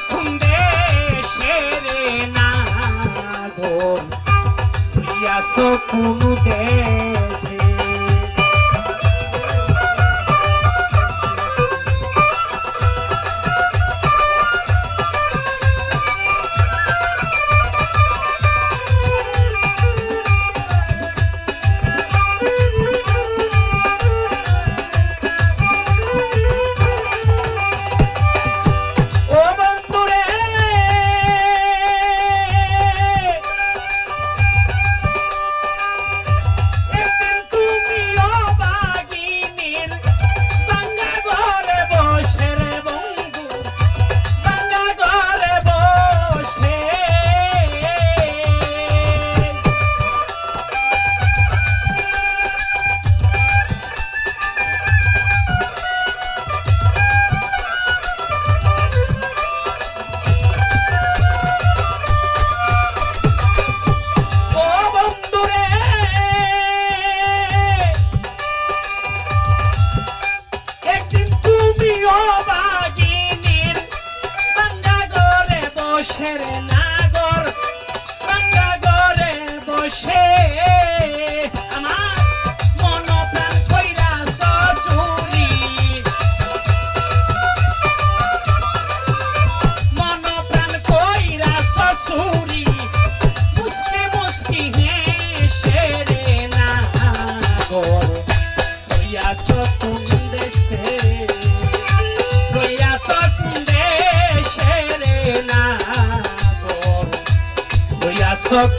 খুন্দে সেরে না গো প্রিয়াস কোন দেশে নাগর ভাঙ্গা ঘরে বসে আমার মন প্রাণ কইরা চুরি মন প্রাণ কইরা চুরি মুসকে মুসকি হেসে রে নাগর কইয়াছ কোন দেশে কইয়াছ কোন দেশে রে না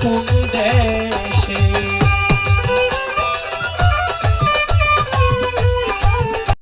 কোন দেশ